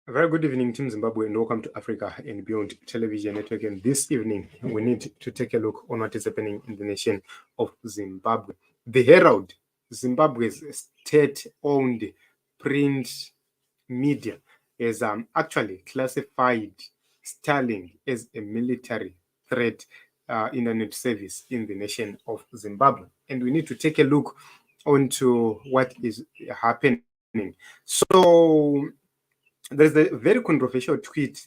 A very good evening, Team Zimbabwe, and welcome to Africa and Beyond Television Network. And this evening, we need to take a look on what is happening in the nation of Zimbabwe. The Herald, Zimbabwe's state-owned print media, has actually classified Starlink as a military threat internet service in the nation of Zimbabwe. And we need to take a look onto what is happening. So there's a very controversial tweet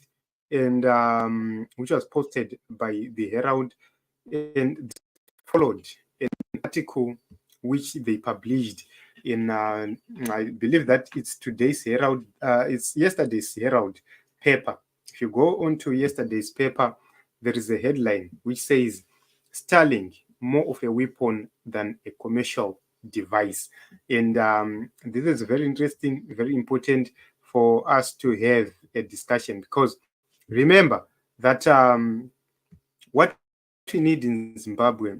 and which was posted by the Herald, and followed an article which they published in I believe that it's today's Herald, it's yesterday's Herald paper. If you go on to yesterday's paper, there is a headline which says Starlink, more of a weapon than a commercial device. And this is very interesting, very important for us to have a discussion, because remember that what we need in Zimbabwe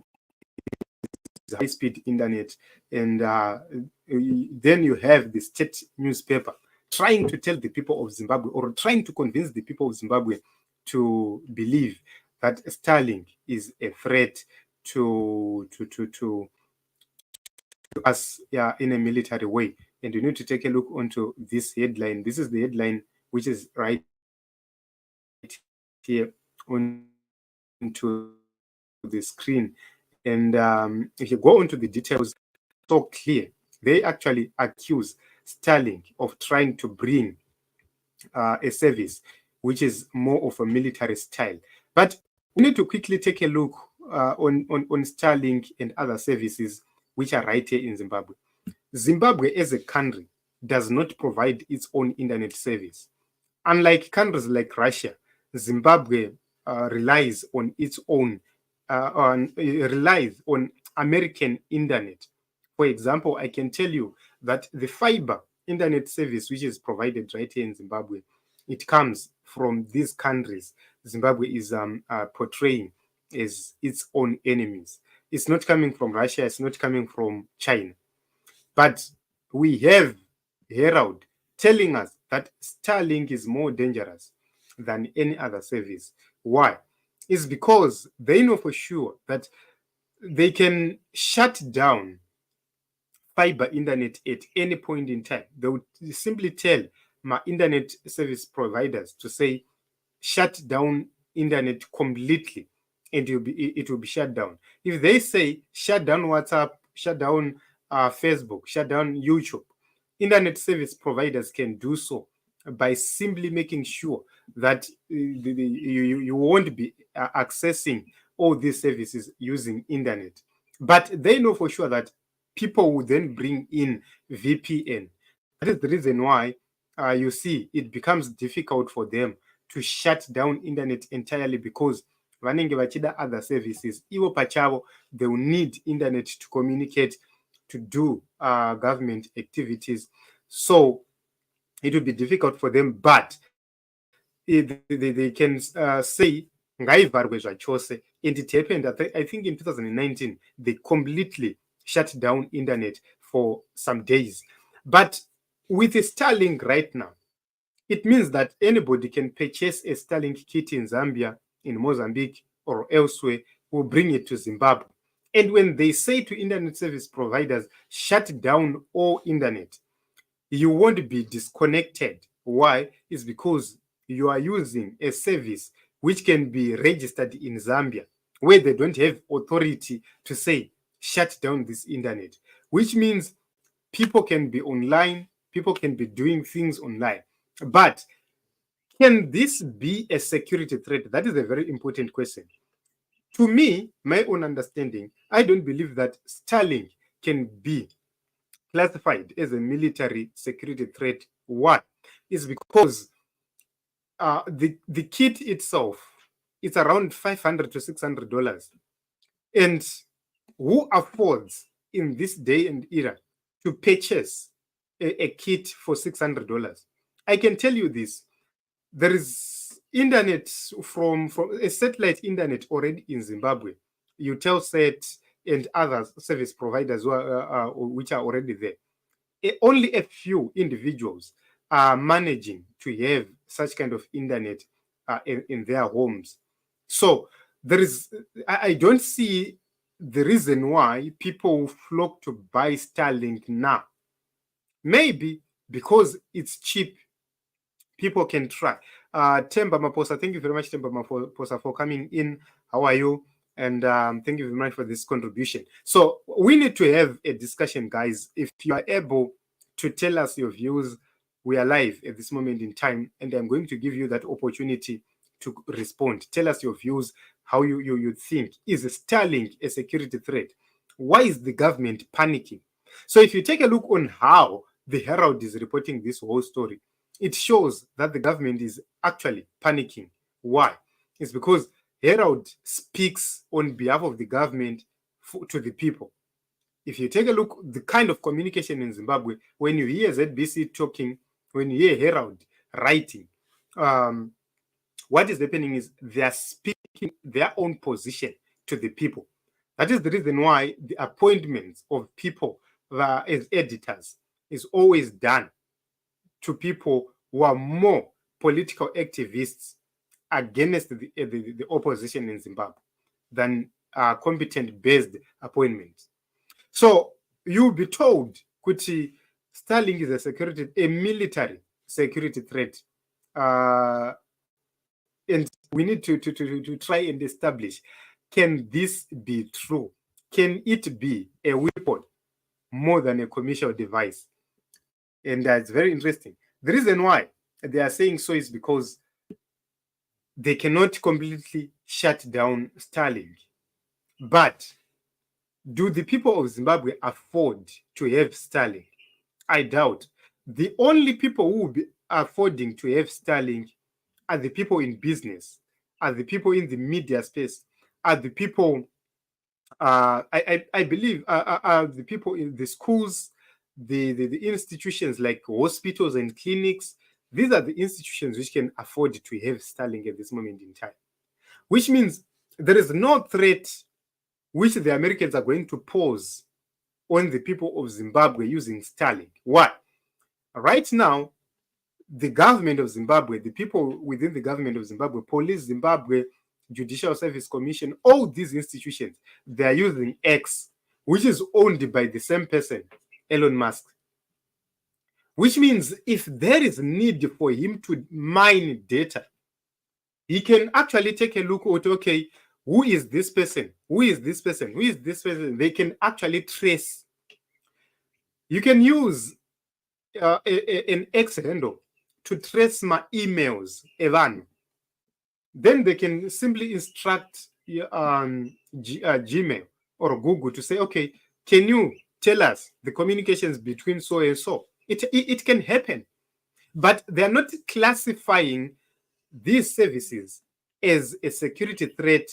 is high-speed internet, and then you have the state newspaper trying to tell the people of Zimbabwe, or trying to convince the people of Zimbabwe to believe that Starlink is a threat to us in a military way. And you need to take a look onto this headline. This is the headline which is right here onto the screen. And if you go onto the details, so clear. They actually accuse Starlink of trying to bring a service which is more of a military style. But we need to quickly take a look on Starlink and other services which are right here in Zimbabwe. Zimbabwe as a country does not provide its own internet service. Unlike countries like Russia, Zimbabwe relies on its own, relies on American internet. For example, I can tell you that the fiber internet service which is provided right here in Zimbabwe, it comes from these countries Zimbabwe is portraying as its own enemies. It's not coming from Russia, it's not coming from China. But we have Herald telling us that Starlink is more dangerous than any other service. Why? It's because they know for sure that they can shut down fiber internet at any point in time. They would simply tell my internet service providers to say, shut down internet completely, and it will be shut down. If they say shut down WhatsApp, shut down Facebook, shut down YouTube, internet service providers can do so by simply making sure that you won't be accessing all these services using internet. But they know for sure that people will then bring in VPN. That is the reason why you see it becomes difficult for them to shut down internet entirely, because vanenge vachida other services ivo pachavo, they will need internet to communicate, to do government activities. So it will be difficult for them, but they can say ngaivharwe zvachose. And it happened, I think in 2019 they completely shut down internet for some days. But with Starlink right now, it means that anybody can purchase a Starlink kit in Zambia, in Mozambique, or elsewhere, will bring it to Zimbabwe. And when they say to internet service providers, shut down all internet, you won't be disconnected. Why? It's because you are using a service which can be registered in Zambia, where they don't have authority to say, shut down this internet, which means people can be online, people can be doing things online. But can this be a security threat? That is a very important question. To me, my own understanding, I don't believe that Starlink can be classified as a military security threat. Why? It's because the kit itself, it's around $500 to $600. And who affords in this day and era to purchase a kit for $600? I can tell you this. There is internet from a satellite internet already in Zimbabwe. Utelsat and other service providers which are already there. Only a few individuals are managing to have such kind of internet in their homes. So I don't see the reason why people flock to buy Starlink now. Maybe because it's cheap, people can try. Temba Maposa, thank you very much, Temba Maposa, for coming in. How are you? And thank you very much for this contribution. So we need to have a discussion, guys. If you are able to tell us your views, we are live at this moment in time, and I'm going to give you that opportunity to respond. Tell us your views, how you think. Is Starlink a security threat? Why is the government panicking? So if you take a look on how the Herald is reporting this whole story, it shows that the government is actually panicking. Why? It's because Herald speaks on behalf of the government to the people. If you take a look, the kind of communication in Zimbabwe, when you hear ZBC talking, when you hear Herald writing, what is happening is they are speaking their own position to the people. That is the reason why the appointments of people as editors is always done to people who are more political activists against the opposition in Zimbabwe than competent-based appointments. So you'll be told, Kuti, Starlink is a military security threat. And we need to try and establish, can this be true? Can it be a weapon more than a commercial device? And that's very interesting. The reason why they are saying so is because they cannot completely shut down Starlink. But do the people of Zimbabwe afford to have Starlink? I doubt. The only people who will be affording to have Starlink are the people in business, are the people in the media space, are the people, I believe, are the people in the schools, the institutions like hospitals and clinics. These are the institutions which can afford to have Starlink at this moment in time, which means there is no threat which the Americans are going to pose on the people of Zimbabwe using Starlink. Why? Right now, the government of Zimbabwe, the people within the government of Zimbabwe, Police Zimbabwe, Judicial Service Commission, all these institutions, they are using X, which is owned by the same person, Elon Musk. Which means if there is need for him to mine data, he can actually take a look at, okay, who is this person? Who is this person? Who is this person? They can actually trace. You can use an X handle to trace my emails, Evan. Then they can simply instruct Gmail or Google to say, okay, can you tell us the communications between so and so? It can happen. But they are not classifying these services as a security threat,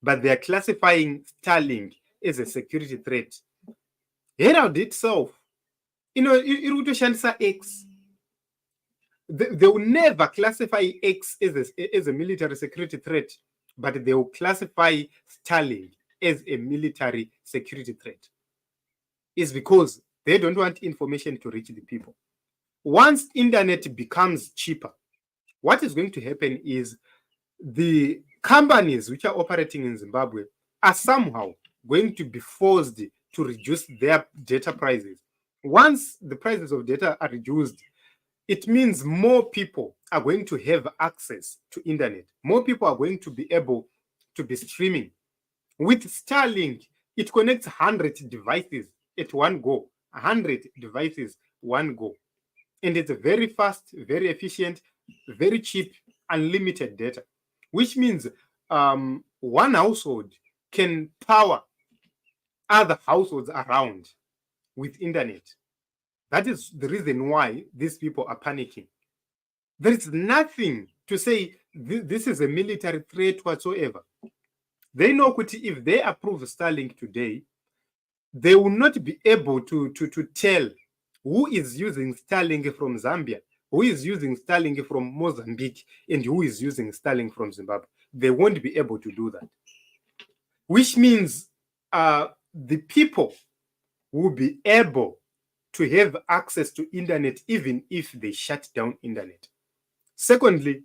but they are classifying Starlink as a security threat. Herald itself, irutoshandisa X. They will never classify X as a military security threat, but they will classify Starlink as a military security threat. It's because they don't want information to reach the people. Once internet becomes cheaper, what is going to happen is the companies which are operating in Zimbabwe are somehow going to be forced to reduce their data prices. Once the prices of data are reduced, it means more people are going to have access to internet. More people are going to be able to be streaming. With Starlink, it connects 100 devices at one go. 100 devices, one go. And it's very fast, very efficient, very cheap, unlimited data, which means one household can power other households around with internet. That is the reason why these people are panicking. There is nothing to say this is a military threat whatsoever. They know that if they approve Starlink today, they will not be able to tell who is using Starlink from Zambia, who is using Starlink from Mozambique, and who is using Starlink from Zimbabwe. They won't be able to do that. Which means the people will be able to have access to internet even if they shut down internet. Secondly,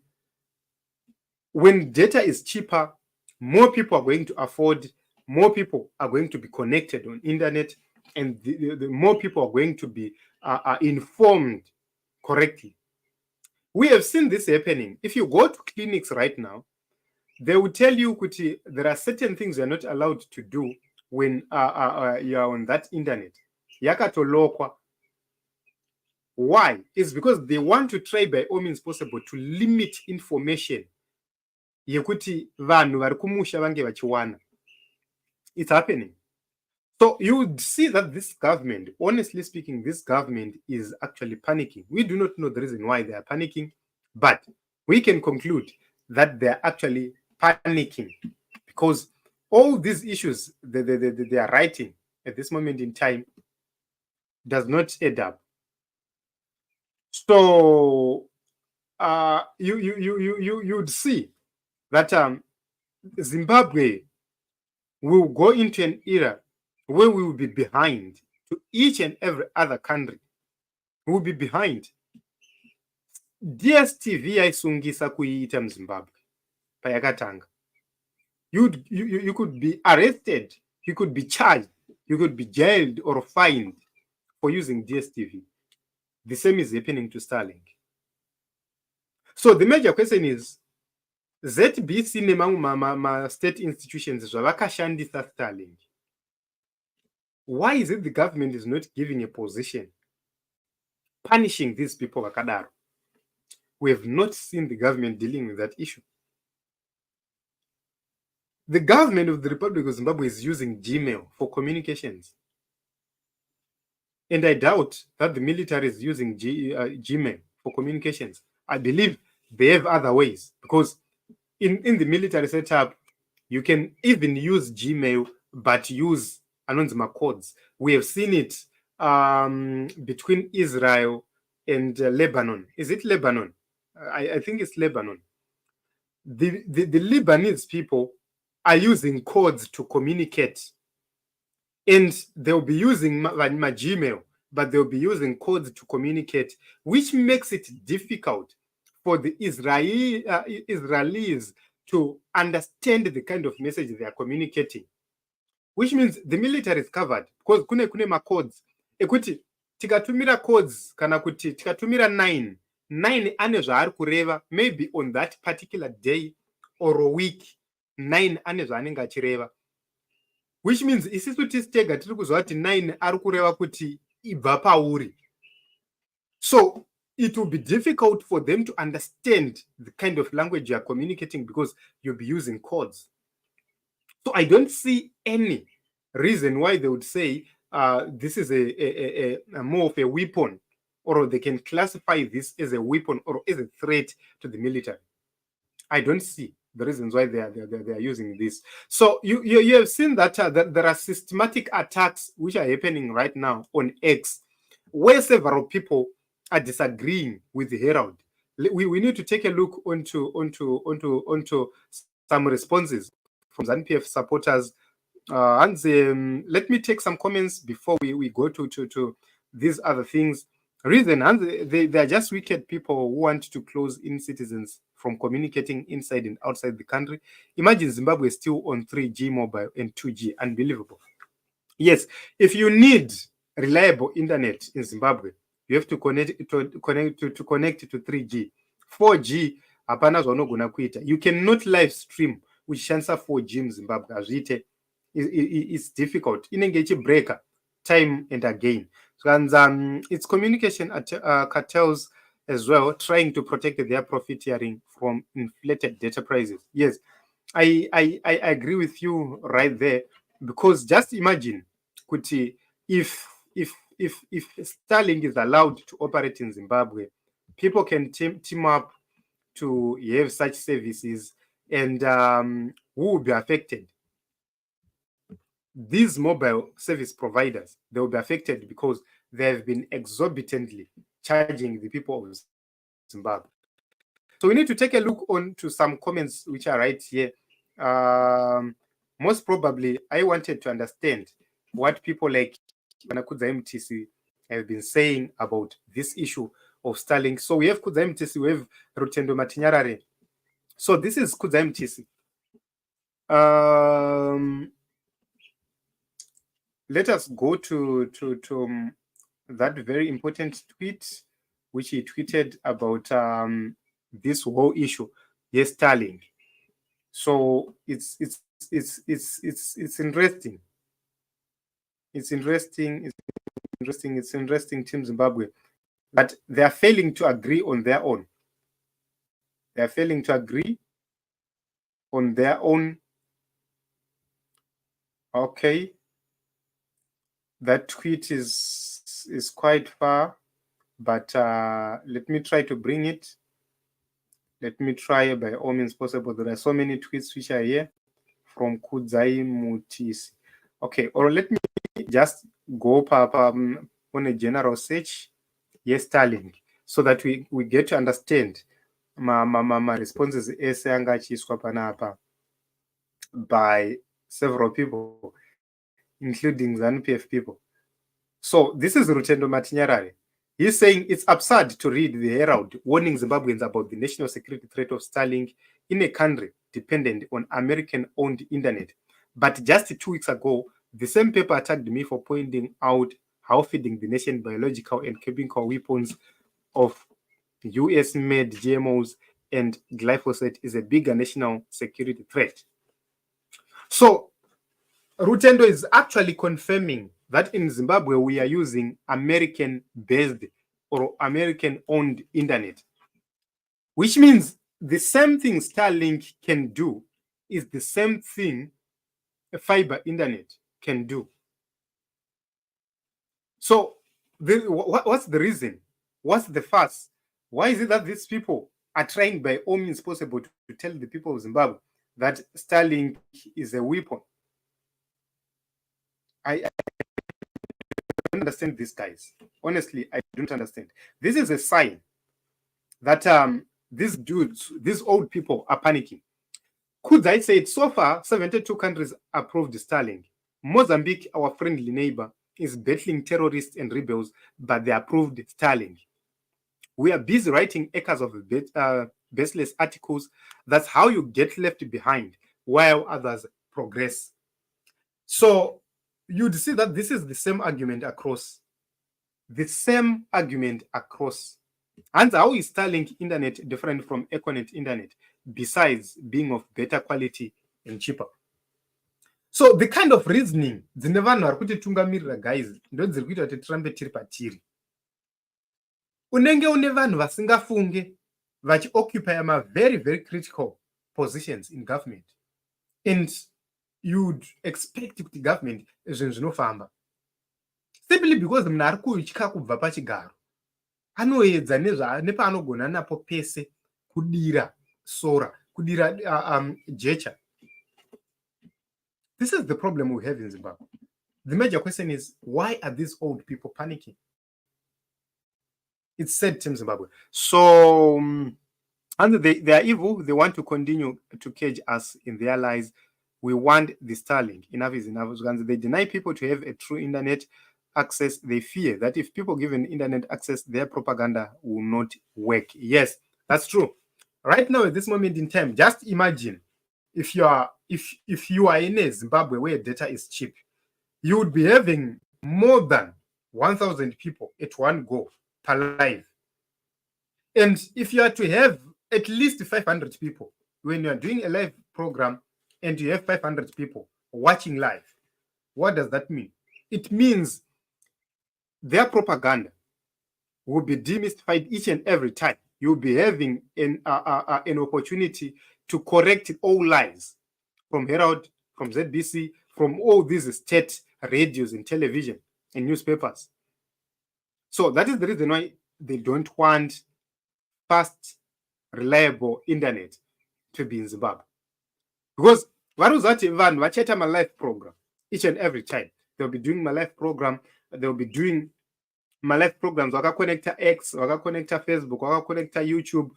when data is cheaper, more people are going to afford, more people are going to be connected on internet, and the more people are going to be informed correctly. We have seen this happening. If you go to clinics right now, they will tell you kuti there are certain things you're not allowed to do when you're on that internet. Yakatolokwa. Why? It's because they want to try by all means possible to limit information yekuti vanhu vari kumusha vange vachiwana. It's happening. So you would see that this government, honestly speaking, this government is actually panicking. We do not know the reason why they are panicking, but we can conclude that they are actually panicking because all these issues they are writing at this moment in time does not add up. So you'd see that Zimbabwe will go into an era where we will be behind to each and every other country. We will be behind. DSTV yaisungisa kuiita mZimbabwe payakatanga. You could be arrested, you could be charged, you could be jailed or fined for using DSTV. The same is happening to Starlink. So the major question is, ZBC nemamwe state institutions zvavakashandisa Starlink. Why is it the government is not giving a position, punishing these people vakadaro? We have not seen the government dealing with that issue. The government of the Republic of Zimbabwe is using Gmail for communications. And I doubt that the military is using Gmail for communications. I believe they have other ways, because in the military setup, you can even use Gmail, but use anonymous codes. We have seen it between Israel and Lebanon. Is it Lebanon? I think it's Lebanon. The Lebanese people are using codes to communicate, and they'll be using my Gmail, but they'll be using codes to communicate, which makes it difficult for the Israelis to understand the kind of message they are communicating. Which means the military is covered, because kune ma codes ekuti tikatumira codes kana kuti tikatumira 9 ane zvaari kureva, maybe on that particular day or a week 9 ane zvaanenge achireva, which means isisu tisitega tiri kuzwa kuti 9 ari kureva kuti ibva pauri. So it will be difficult for them to understand the kind of language you are communicating, because you'll be using codes. So I don't see any reason why they would say this is a more of a weapon, or they can classify this as a weapon or as a threat to the military. I don't see the reasons why they are using this. So you have seen that, that there are systematic attacks which are happening right now on X, where several people are disagreeing with the Herald. We need to take a look onto some responses from ZANU-PF supporters. And let me take some comments before we go to these other things. Reason, and they are just wicked people who want to close in citizens from communicating inside and outside the country. Imagine Zimbabwe is still on 3G mobile and 2G. Unbelievable. Yes, if you need reliable internet in Zimbabwe, you have to connect to 3G. 4G, hapana zvaunogona kuita. You cannot live stream with Shansa 4G in Zimbabwe. It's difficult. Inenge ichibreaka time and again. So, and it's communication cartels as well, trying to protect their profiteering from inflated data prices. Yes, I agree with you right there, because just imagine, Kuti, if Starlink is allowed to operate in Zimbabwe, people can team up to have such services, and who will be affected? These mobile service providers, they will be affected because they have been exorbitantly charging the people of Zimbabwe. So we need to take a look on to some comments which are right here. Most probably, I wanted to understand what people like Mnangagwa MTC have been saying about this issue of Starlink. So we have Kudzai Mtisi, we have Rutendo Matinyarare. So this is Kudzai Mtisi. Let us go to that very important tweet, which he tweeted about this whole issue. Yes, Starlink. So it's interesting. It's interesting, Team Zimbabwe, that they are failing to agree on their own. They are failing to agree on their own. Okay. That tweet is quite far, but let me try to bring it. Let me try by all means possible. There are so many tweets which are here from Kudzai Mtisi. Okay, or let me just go up on a general search. Yes, Starlink, so that we get to understand my responses by several people, including ZANU-PF people. So this is Rutendo Matinyarare. He's saying it's absurd to read the Herald warning Zimbabweans about the national security threat of Starlink in a country dependent on American-owned internet. But just 2 weeks ago, the same paper attacked me for pointing out how feeding the nation biological and chemical weapons of US-made GMOs and glyphosate is a bigger national security threat. So Rutendo is actually confirming that in Zimbabwe we are using American-based or American-owned internet, which means the same thing Starlink can do is the same thing a fiber internet can do. So what's the reason? What's the fuss? Why is it that these people are trying by all means possible to tell the people of Zimbabwe that Starlink is a weapon? I don't understand these guys. Honestly, I don't understand. This is a sign that these dudes, these old people are panicking. Kudzai said so far 72 countries approved Starlink. Mozambique, our friendly neighbor, is battling terrorists and rebels, but they approved Starlink. We are busy writing acres of baseless articles. That's how you get left behind while others progress. So you'd see that this is the same argument across. And how is Starlink internet different from Econet internet, besides being of better quality and cheaper? So the kind of reasoning dzine vanhu vari kutitungamirira guys ndo dziri kuita kuti tirambe tiri patiri. Unenge une vanhu vasingafunge vachioccupy ma very very critical positions in government, and you'd expect kuti government zvinhu zvinofamba, simply because munhu ari kutya kubva pachigaro, anoedza nepaanogona napo pese kudira sora, kudira jecha. This is the problem we have in Zimbabwe. The major question is, why are these old people panicking? It's said, Team Zimbabwe. So, and they are evil. They want to continue to cage us in their lies. We want the Starlink. Enough is enough. They deny people to have a true internet access. They fear that if people given internet access, their propaganda will not work. Yes, that's true. Right now, at this moment in time, just imagine if you are in a Zimbabwe where data is cheap, you would be having more than 1,000 people at one go per live. And if you are to have at least 500 people, when you are doing a live program and you have 500 people watching live, what does that mean? It means their propaganda will be demystified each and every time. You'll be having an opportunity to correct all lies from Herald, from ZBC, from all these state radios and television and newspapers. So that is the reason why they don't want fast, reliable internet to be in Zimbabwe. Because what was that even vacheta my live program each and every time? They'll be doing my live program, they'll be doing my live programs, wakaconnecta X, wakaconnecta Facebook, wakaconnecta YouTube,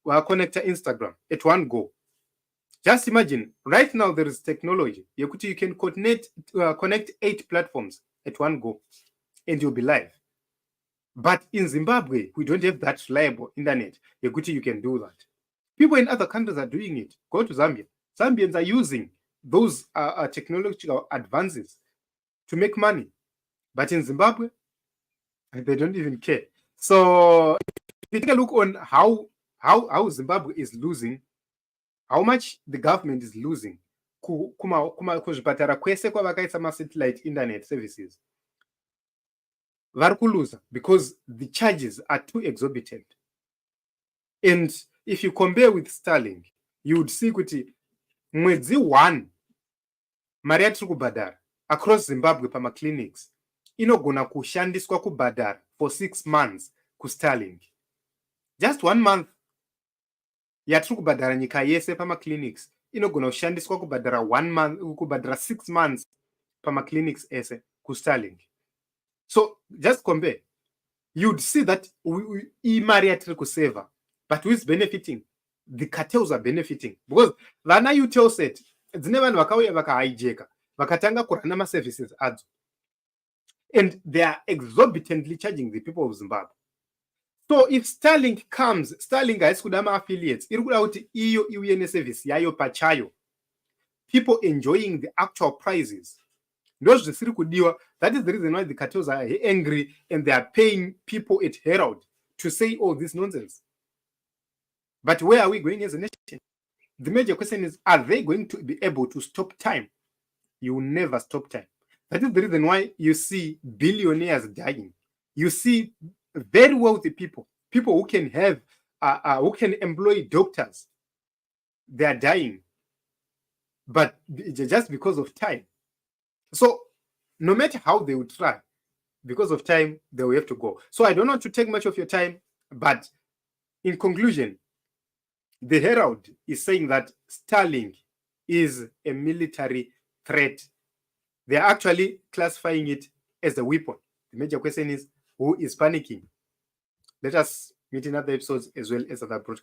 wakaconnecta Instagram at one go. Just imagine, right now there is technology. You can connect 8 platforms at one go. and you'll be live. But in Zimbabwe, we don't have that reliable internet. You can do that. People in other countries are doing it. Go to Zambia. Zambians are using those technological advances to make money. But in Zimbabwe, they don't even care. So if you take a look on how Zimbabwe is losing, how much the government is losing kuzvipatara kwese kwavakaisa masatellite internet services, vari kuluza because the charges are too exorbitant. And if you compare with Starlink, you would see kuti mwedzi 1 mari yatiri kubhadhara across Zimbabwe pamaclinics inogona kushandiswa kubhadhara for 6 months kuStarlink. Just 1 month yatiri kubhadhara nyika yese pamaclinics inogona kushandiswa kubhadhara 1 month, kubhadhara 6 months pamaclinics ese kuStarlink. So just compare, you'd see that imari yatiri kuseva, but who is benefiting? The cartels are benefiting because vana Utelsat dzine vanhu vakauya vakahijeka vakatanga kurana maservices adzo, and they are exorbitantly charging the people of Zimbabwe. So if Starlink comes, Starlink haisi kuda ma-affiliates, iri kuda kuti iyo iuye neservice yayo pachayo, people enjoying the actual prices. Those zvisiri kudiwa. That is the reason why the cartels are angry and they are paying people at Herald to say all this nonsense. But where are we going as a nation? The major question is, are they going to be able to stop time? You will never stop time. That is the reason why you see billionaires dying. You see very wealthy people who can have, who can employ doctors, they are dying, but just because of time. So no matter how they would try, because of time, they will have to go. So I don't want to take much of your time, but in conclusion, the Herald is saying that Starlink is a military threat. They are actually classifying it as a weapon. The major question is, who is panicking? Let us meet in other episodes as well as other broadcasts.